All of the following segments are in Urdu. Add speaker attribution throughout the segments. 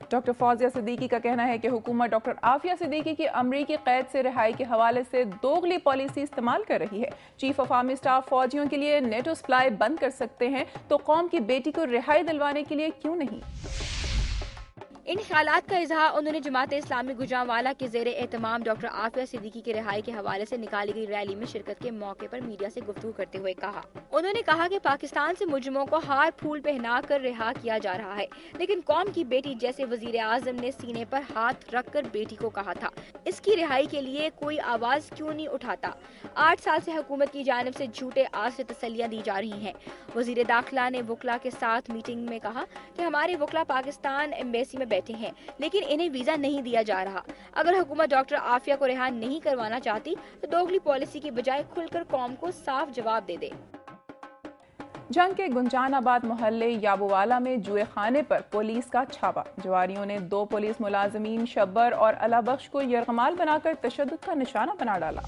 Speaker 1: ڈاکٹر فوزیہ صدیقی کا کہنا ہے کہ حکومت ڈاکٹر عافیہ صدیقی کی امریکی قید سے رہائی کے حوالے سے دوغلی پالیسی استعمال کر رہی ہے۔ چیف آف آرمی اسٹاف فوجیوں کے لیے نیٹو سپلائی بند کر سکتے ہیں تو قوم کی بیٹی کو رہائی دلوانے کے لیے کیوں نہیں؟
Speaker 2: ان خیالات کا اظہار انہوں نے جماعت اسلامی گوجرانوالہ کے زیر اہتمام ڈاکٹر عافیہ صدیقی کی رہائی کے حوالے سے نکالی گئی ریلی میں شرکت کے موقع پر میڈیا سے گفتگو کرتے ہوئے کہا۔ انہوں نے کہا کہ پاکستان سے مجرموں کو ہار پھول پہنا کر رہا کیا جا رہا ہے، لیکن قوم کی بیٹی جیسے وزیر اعظم نے سینے پر ہاتھ رکھ کر بیٹی کو کہا تھا، اس کی رہائی کے لیے کوئی آواز کیوں نہیں اٹھاتا؟ 8 سال سے حکومت کی جانب سے جھوٹے آس سے تسلیاں دی جا رہی ہیں۔ وزیر داخلہ نے وکلا کے ساتھ میٹنگ میں کہا کہ ہمارے وکلا پاکستان ایمبیسی میں بیٹھے ہیں، لیکن انہیں ویزا نہیں دیا جا رہا۔ اگر حکومت ڈاکٹر عافیہ کو رہا نہیں کروانا چاہتی تو دوغلی پالیسی کی بجائے کھل کر قوم کو صاف جواب دے دے۔
Speaker 1: جنگ کے گنجان آباد محلے یابووالا میں جوئے خانے پر پولیس کا چھاپا۔ جواریوں نے 2 پولیس ملازمین شبر اور اللہ بخش کو یرغمال بنا کر تشدد کا نشانہ بنا ڈالا۔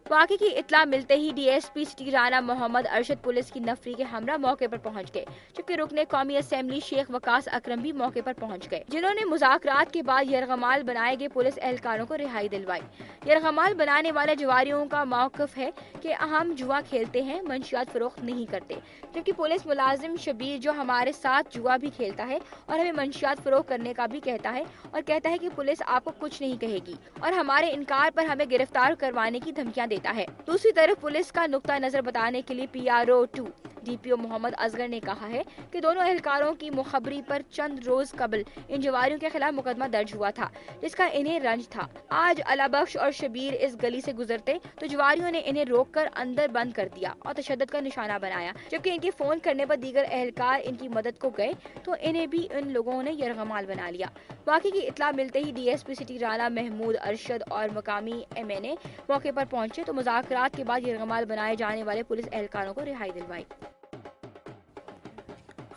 Speaker 2: واقعے کی اطلاع ملتے ہی D S P city Rana Muhammad Arshad police کی نفری کے ہمراہ موقع پر پہنچ گئے، جبکہ رکن قومی اسمبلی شیخ وقاص اکرم بھی موقع پر پہنچ گئے، جنہوں نے مذاکرات کے بعد یرغمال بنائے گئے پولیس اہلکاروں کو رہائی دلوائی۔ یرغمال بنانے والے جواریوں کا موقف ہے کہ ہم جوا کھیلتے ہیں، منشیات فروخت نہیں کرتے، جبکہ پولیس ملازم شبیر جو ہمارے ساتھ جوا بھی کھیلتا ہے اور ہمیں منشیات فروخت کرنے کا بھی کہتا ہے اور کہتا ہے کہ پولیس آپ کو کچھ نہیں کہے گی اور ہمارے انکار پر ہمیں گرفتار کروانے کی دھمکیاں دیتا ہے۔ دوسری طرف پولیس کا نقطہ نظر بتانے کے لیے PRO2 ڈی پی او محمد اصغر نے کہا ہے کہ دونوں اہلکاروں کی مخبری پر چند روز قبل ان جواریوں کے خلاف مقدمہ درج ہوا تھا، جس کا انہیں رنج تھا۔ آج اللہ بخش اور شبیر اس گلی سے گزرتے تو جواریوں نے انہیں روک کر اندر بند کر دیا اور تشدد کا نشانہ بنایا، جبکہ ان کے فون کرنے پر دیگر اہلکار ان کی مدد کو گئے تو انہیں بھی ان لوگوں نے یرغمال بنا لیا۔ واقعے کی اطلاع ملتے ہی D S P city Rana Mahmood Arshad اور مقامی MNA موقع پر پہنچے تو مذاکرات کے بعد یرغمال بنائے جانے والے پولیس اہلکاروں کو رہائی دلوائی۔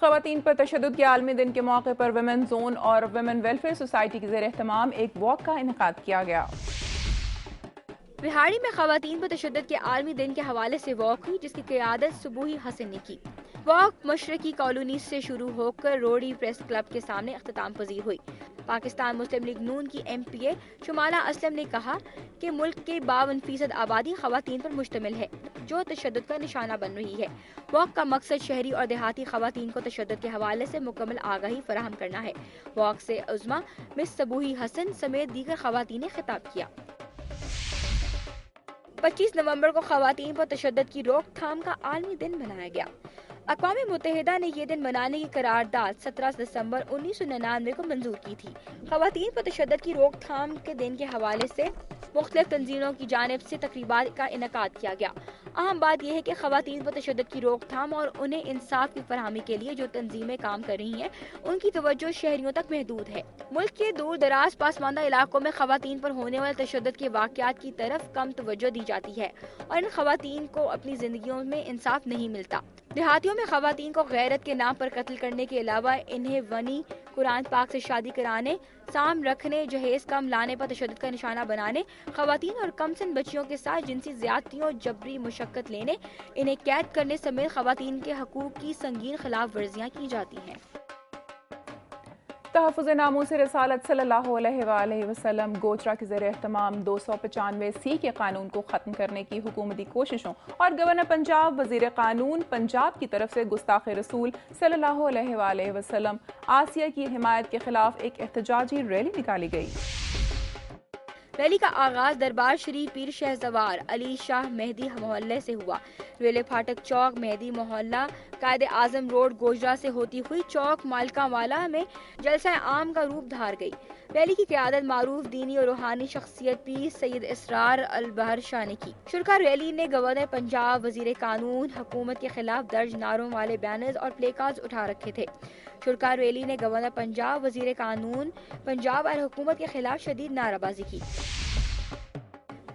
Speaker 1: خواتین پر تشدد کے عالمی دن کے موقع پر ویمن زون اور ویمن ویلفیئر سوسائٹی کے زیر اہتمام ایک واک کا انعقاد کیا گیا۔
Speaker 2: بہاڑی میں خواتین پر تشدد کے عالمی دن کے حوالے سے واک ہوئی، جس کی قیادت صبوحی حسن نے کی۔ واک مشرقی کالونی سے شروع ہو کر روڈی پریس کلب کے سامنے اختتام پذیر ہوئی۔ پاکستان مسلم لیگ نون کی MPA شمالہ اسلم نے کہا کہ ملک کے 52% آبادی خواتین پر مشتمل ہے، جو تشدد کا نشانہ بن رہی ہے۔ واک کا مقصد شہری اور دیہاتی خواتین کو تشدد کے حوالے سے مکمل آگاہی فراہم کرنا ہے۔ واک سے عظمیٰ مس صبوحی حسن سمیت دیگر خواتین نے خطاب کیا۔ 25 نومبر کو خواتین پر تشدد کی روک تھام کا عالمی دن منایا گیا۔ اقوام متحدہ نے یہ دن منانے کی قرارداد 17 دسمبر 1999 کو منظور کی تھی۔ خواتین پر تشدد کی روک تھام کے دن کے حوالے سے مختلف تنظیموں کی جانب سے تقریبات کا انعقاد کیا گیا۔ اہم بات یہ ہے کہ خواتین پر تشدد کی روک تھام اور انہیں انصاف کی فراہمی کے لیے جو تنظیمیں کام کر رہی ہیں، ان کی توجہ شہریوں تک محدود ہے۔ ملک کے دور دراز پسماندہ علاقوں میں خواتین پر ہونے والے تشدد کے واقعات کی طرف کم توجہ دی جاتی ہے اور ان خواتین کو اپنی زندگیوں میں انصاف نہیں ملتا۔ دیہاتیوں میں خواتین کو غیرت کے نام پر قتل کرنے کے علاوہ انہیں ونی قرآن پاک سے شادی کرانے، سام رکھنے، جہیز کم لانے پر تشدد کا نشانہ بنانے، خواتین اور کم سن بچیوں کے ساتھ جنسی زیادتیوں، جبری مشقت لینے، انہیں قید کرنے سمیت خواتین کے حقوق کی سنگین خلاف ورزیاں کی جاتی ہیں۔
Speaker 1: تحفظ ناموس رسالت صلی اللہ علیہ وآلہ وسلم گوچرا کے زیر اہتمام 295C کے قانون کو ختم کرنے کی حکومتی کوششوں اور گورنر پنجاب وزیر قانون پنجاب کی طرف سے گستاخ رسول صلی اللہ علیہ وآلہ وسلم آسیہ کی حمایت کے خلاف ایک احتجاجی ریلی نکالی گئی۔
Speaker 2: ریلی کا آغاز دربار شریف پیر شہ سوار علی شاہ مہدی محلے سے ہوا۔ ریلی پھاٹک چوک مہدی محلہ قائد اعظم روڈ گوجرا سے ہوتی ہوئی چوک مالکاں والا میں جلسہ عام کا روپ دھار گئی۔ ریلی کی قیادت معروف دینی اور روحانی شخصیت پیر سید اسرار البہر شاہ نے کی۔ شرکا ریلی نے گورنر پنجاب، وزیر قانون، حکومت کے خلاف درج نعروں والے بینرز اور پلے کارڈز اٹھا رکھے تھے۔ شرکا ریلی نے گورنر پنجاب، وزیر قانون پنجاب اور حکومت کے خلاف شدید نعرہ بازی کی۔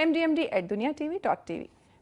Speaker 1: mdmd@duniatv.tv।